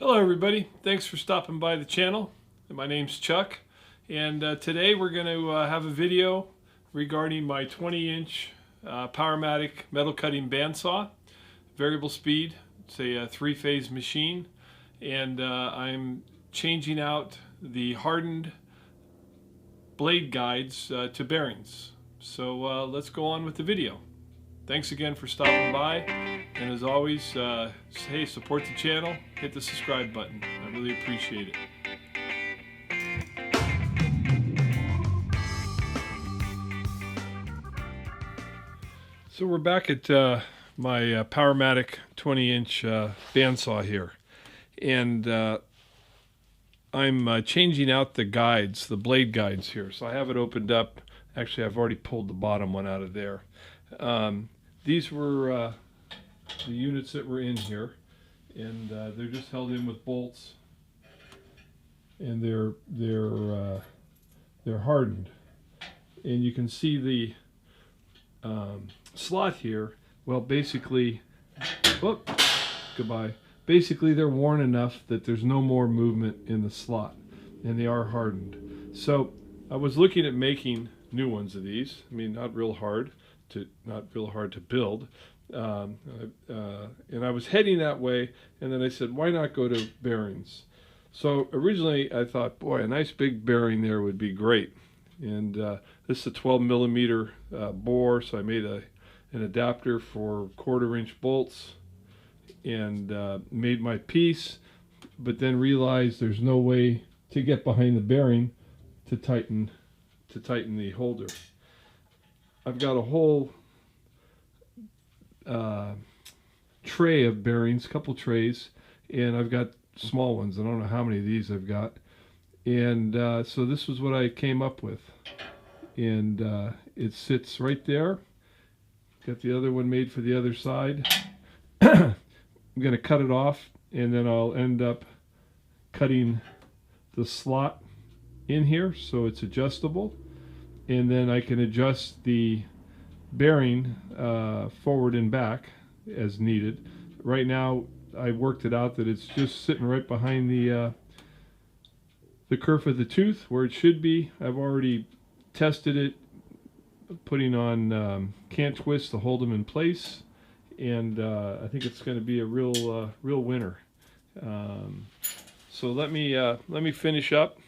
Hello everybody, thanks for stopping by the channel. My name's Chuck, and today we're going to have a video regarding my 20-inch Powermatic metal cutting bandsaw, variable speed. It's a three-phase machine, and I'm changing out the hardened blade guides to bearings. So let's go on with the video. Thanks again for stopping by, and as always, hey, support the channel, hit the subscribe button. I really appreciate it. So we're back at my Powermatic 20-inch bandsaw here, and I'm changing out the guides, the blade guides here. So I have it opened up. Actually, I've already pulled the bottom one out of there. These were the units that were in here, and they're just held in with bolts, and they're hardened. And you can see the slot here. Well, basically, goodbye. Basically, they're worn enough that there's no more movement in the slot, and they are hardened. So I was looking at making new ones of these. I mean, not real hard to build, and I was heading that way, and then I said, why not go to bearings? So originally I thought, boy, a nice big bearing there would be great, and this is a 12 millimeter bore, so I made an adapter for 1/4 inch bolts, and made my piece, but then realized there's no way to get behind the bearing to tighten the holder. I've got a whole tray of bearings, couple trays, and I've got small ones. I don't know how many of these I've got, and so this was what I came up with, and it sits right there. Got the other one made for the other side. I'm going to cut it off, and then I'll end up cutting the slot in here so it's adjustable, and then I can adjust the bearing forward and back as needed. Right now I worked it out that it's just sitting right behind the kerf of the tooth where it should be. I've already tested it, putting on cant twists to hold them in place, and I think it's going to be a real winner. So let me finish up.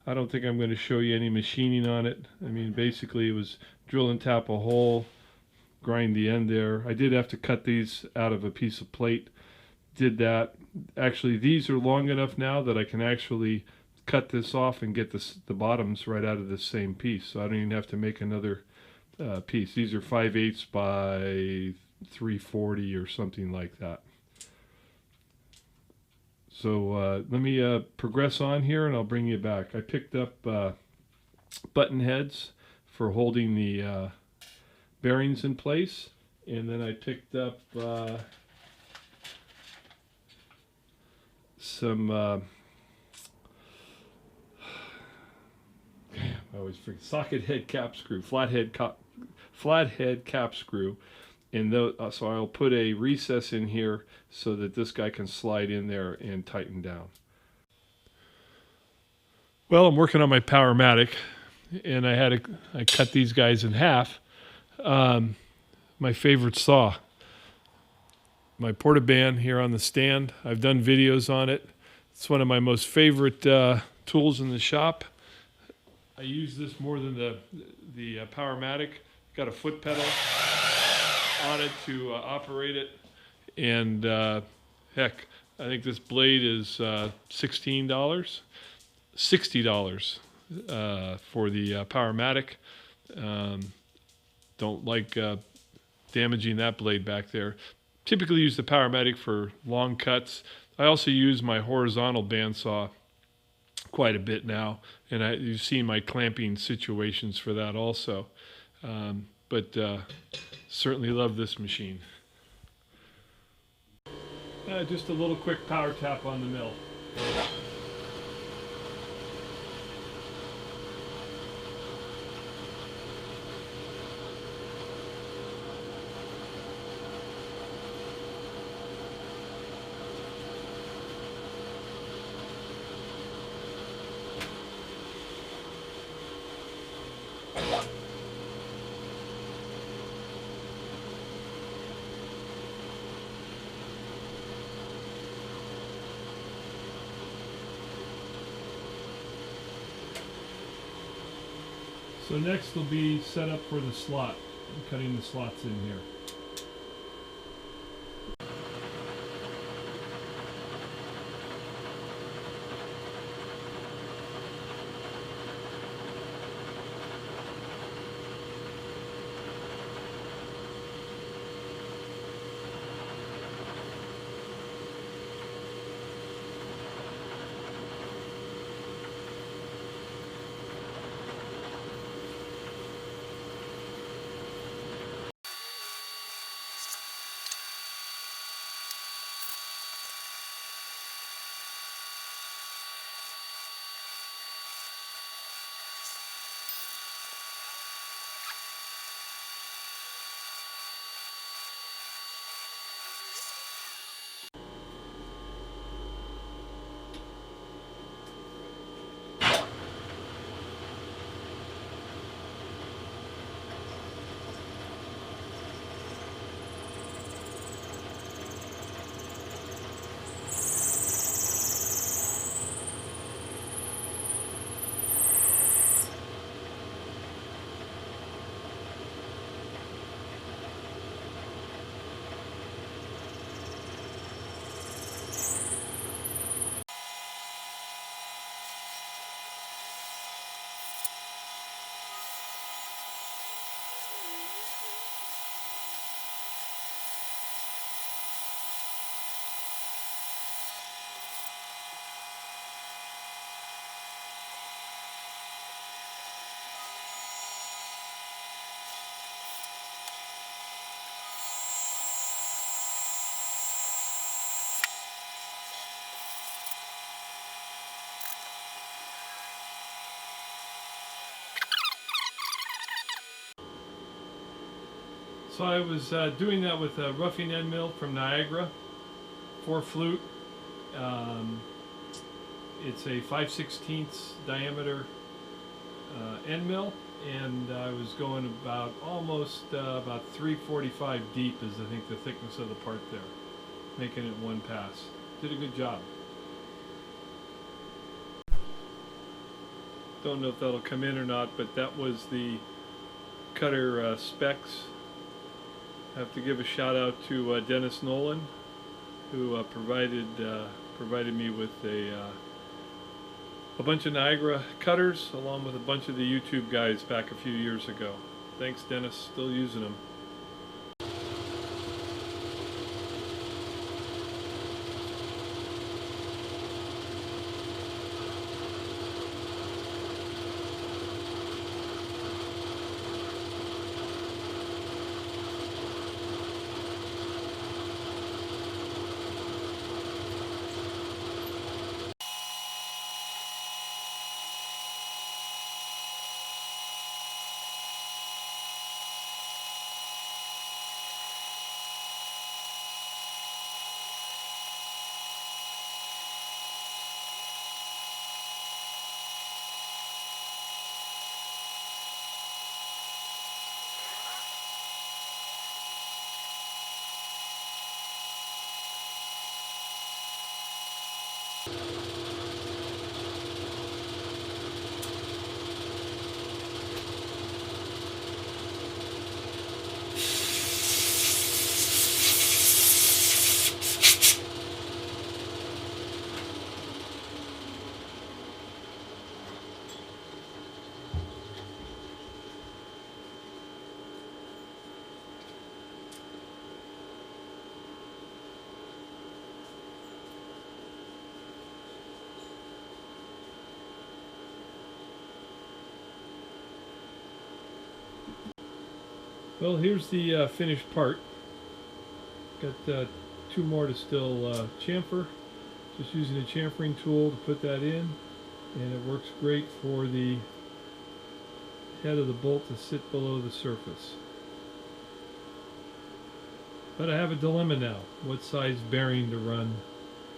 I don't think I'm going to show you any machining on it. I mean, basically it was drill and tap a hole, grind the end there. I did have to cut these out of a piece of plate. Did that. Actually, these are long enough now that I can actually cut this off and get the bottoms right out of this same piece. So I don't even have to make another piece. These are 5/8 by 340 or something like that. So let me progress on here, and I'll bring you back. I picked up button heads for holding the bearings in place, and then I picked up some I always forget, socket head cap screw, flathead cap screw. And so I'll put a recess in here so that this guy can slide in there and tighten down. Well, I'm working on my Powermatic, and I cut these guys in half. My favorite saw, my Portaband here on the stand. I've done videos on it. It's one of my most favorite tools in the shop. I use this more than the Powermatic. Got a foot pedal on it to operate it, and heck, I think this blade is $16, $60 for the Powermatic. Don't like damaging that blade back there. Typically use the Powermatic for long cuts. I also use my horizontal bandsaw quite a bit now, and you've seen my clamping situations for that also. But certainly love this machine. Just a little quick power tap on the mill. So next will be set up for the slot. I'm cutting the slots in here. So I was doing that with a roughing end mill from Niagara, 4 flute. It's a 5/16 diameter end mill, and I was going about almost about 345 deep is I think the thickness of the part there, making it one pass. Did a good job. Don't know if that'll come in or not, but that was the cutter specs. I have to give a shout out to Dennis Nolan, who provided me with a bunch of Niagara cutters, along with a bunch of the YouTube guys back a few years ago. Thanks, Dennis. Still using them. Well, here's the finished part. Got 2 more to still chamfer. Just using a chamfering tool to put that in, and it works great for the head of the bolt to sit below the surface. But I have a dilemma now. What size bearing to run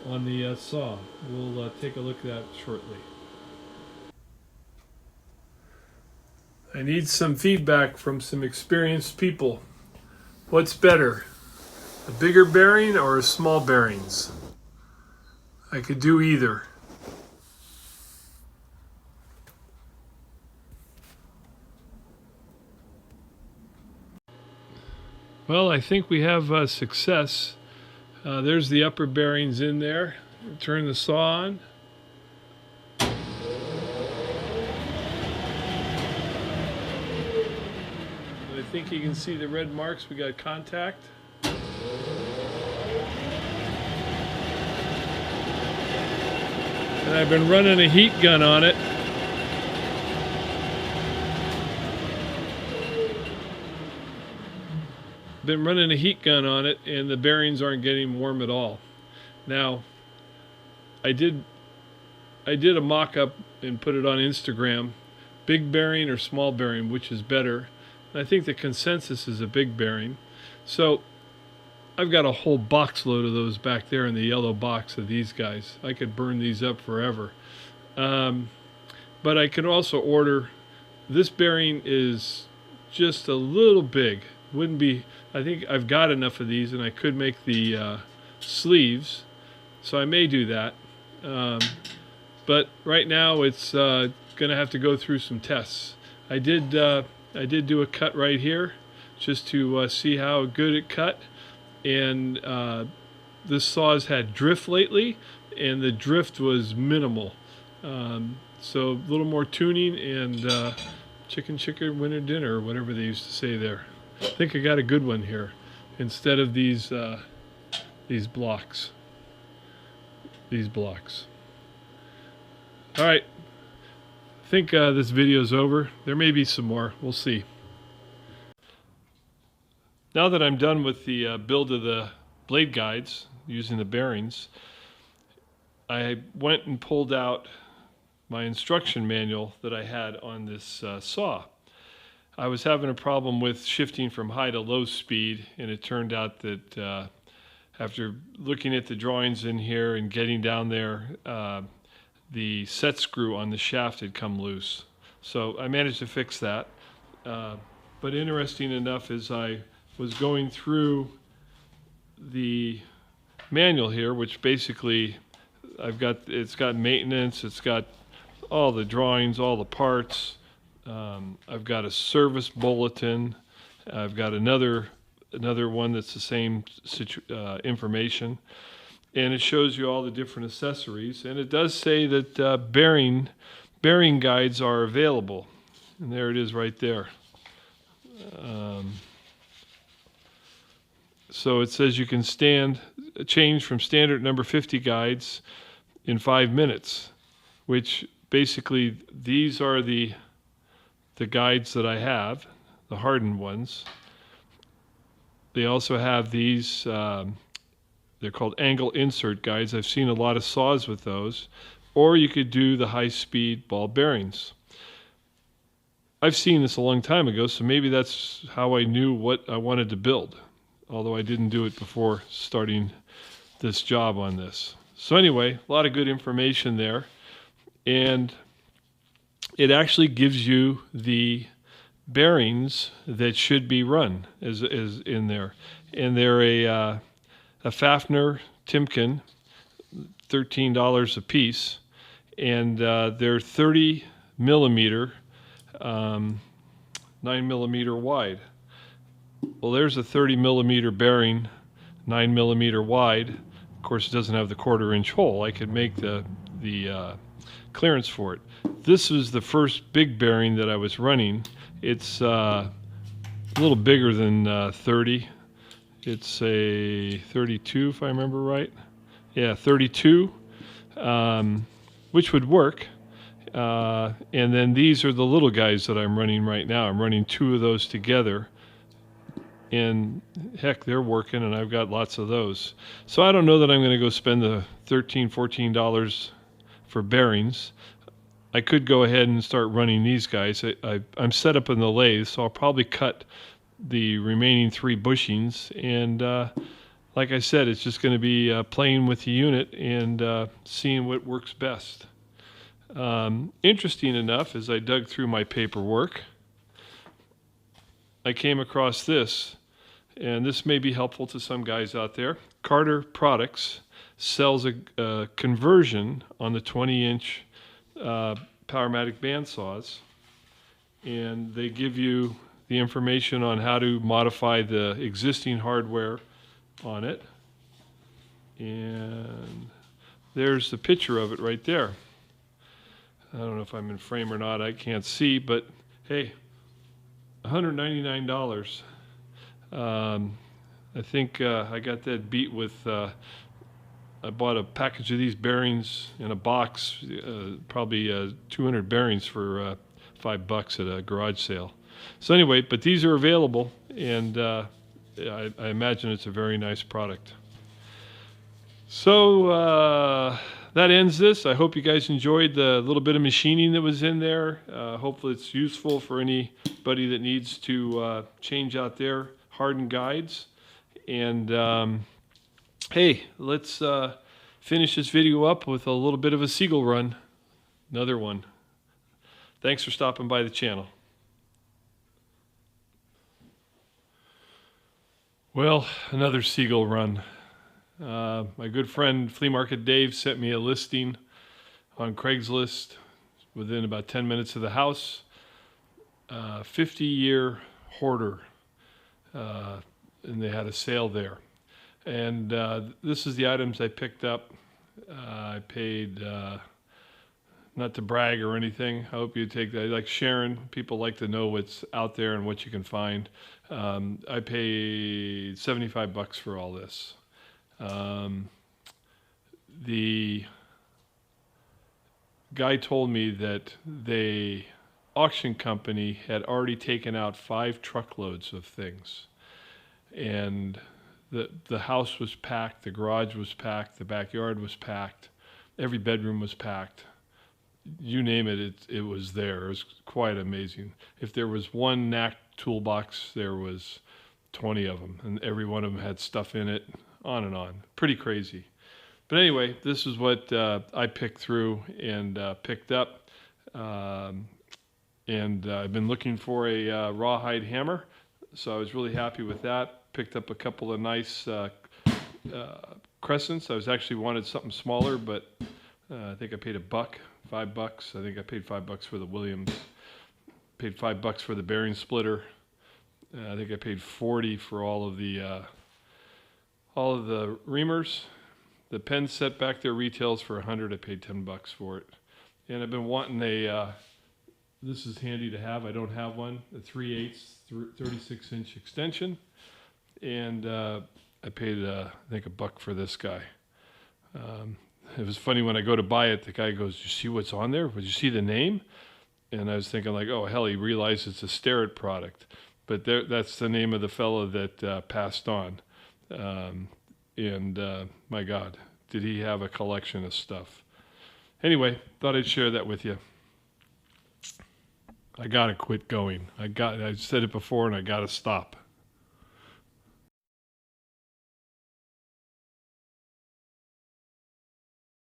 on the saw? We'll take a look at that shortly. I need some feedback from some experienced people. What's better, a bigger bearing or a small bearings? I could do either. Well, I think we have success. There's the upper bearings in there. Turn the saw on. I think you can see the red marks. We got contact. And I've been running a heat gun on it. And the bearings aren't getting warm at all. Now, I did a mock-up and put it on Instagram. Big bearing or small bearing, which is better? And I think the consensus is a big bearing. So I've got a whole box load of those back there in the yellow box of these guys. I could burn these up forever. But I could also order, this bearing is just a little big. Wouldn't be, I think I've got enough of these and I could make the sleeves. So I may do that. But right now it's going to have to go through some tests. I did do a cut right here just to see how good it cut. And this saw's had drift lately, and the drift was minimal. So a little more tuning and chicken winter dinner, or whatever they used to say there. I think I got a good one here instead of these blocks. All right, I think this video's over. There may be some more. We'll see. Now that I'm done with the build of the blade guides using the bearings, I went and pulled out my instruction manual that I had on this saw. I was having a problem with shifting from high to low speed, and it turned out that after looking at the drawings in here and getting down there, the set screw on the shaft had come loose. So I managed to fix that. But interesting enough, as I was going through the manual here, which basically it's got maintenance, it's got all the drawings, all the parts. I've got a service bulletin. I've got another one that's the same information, and it shows you all the different accessories. And it does say that bearing guides are available, and there it is right there. So it says you can change from standard number 50 guides in 5 minutes, which basically these are the guides that I have, the hardened ones. They also have these, they're called angle insert guides. I've seen a lot of saws with those. Or you could do the high-speed ball bearings. I've seen this a long time ago, so maybe that's how I knew what I wanted to build, although I didn't do it before starting this job on this. So anyway, a lot of good information there, and it actually gives you the bearings that should be run is in there, and they're a Fafner Timken, $13 a piece, and they're 30 millimeter, 9 millimeter wide. Well, there's a 30 millimeter bearing, 9 millimeter wide. Of course, it doesn't have the 1/4 inch hole. I could make the clearance for it. This was the first big bearing that I was running. It's a little bigger than 30. It's a 32, if I remember right. Yeah, 32, which would work. And then these are the little guys that I'm running right now. I'm running 2 of those together. And heck, they're working, and I've got lots of those. So I don't know that I'm going to go spend the $13, $14 for bearings. I could go ahead and start running these guys. I'm set up in the lathe, so I'll probably cut the remaining 3 bushings. And like I said, it's just going to be playing with the unit and seeing what works best. Interesting enough, as I dug through my paperwork, I came across this, and this may be helpful to some guys out there. Carter Products sells a conversion on the 20-inch Powermatic bandsaws, and they give you the information on how to modify the existing hardware on it. And there's the picture of it right there. I don't know if I'm in frame or not, I can't see, but hey, $199. I think I got that beat with, I bought a package of these bearings in a box, probably 200 bearings for $5 at a garage sale. So anyway, but these are available, and I imagine it's a very nice product. So that ends this. I hope you guys enjoyed the little bit of machining that was in there. Hopefully it's useful for anybody that needs to change out their hardened guides. And hey, let's finish this video up with a little bit of a seagull run. Another one. Thanks for stopping by the channel. Well, another seagull run. My good friend Flea Market Dave sent me a listing on Craigslist within about 10 minutes of the house. 50-year hoarder, and they had a sale there. And this is the items I picked up. I paid, not to brag or anything, I hope you take that. Like sharing, people like to know what's out there and what you can find. I paid $75 for all this. The guy told me that the auction company had already taken out 5 truckloads of things, and the house was packed, the garage was packed, the backyard was packed, every bedroom was packed. You name it, it was there. It was quite amazing. If there was one knack toolbox, there was 20 of them, and every one of them had stuff in it. On and on. Pretty crazy. But anyway, this is what I picked through and picked up. And I've been looking for a rawhide hammer, so I was really happy with that. Picked up a couple of nice crescents. I was actually wanted something smaller, but I think I paid $5. I think I paid $5 for the Williams. Paid $5 for the bearing splitter. I think I paid $40 for all of the reamers. The pen set back there retails for $100. I paid $10 for it. And I've been wanting a, this is handy to have, I don't have one, a 3/8 36-inch extension. And I paid, I think, $1 for this guy. It was funny when I go to buy it, the guy goes, "You see what's on there? Did you see the name?" And I was thinking like, oh hell, he realized it's a Starrett product. But that's the name of the fellow that passed on. My God, did he have a collection of stuff. Anyway, thought I'd share that with you. I gotta quit going. I said it before, and I gotta stop.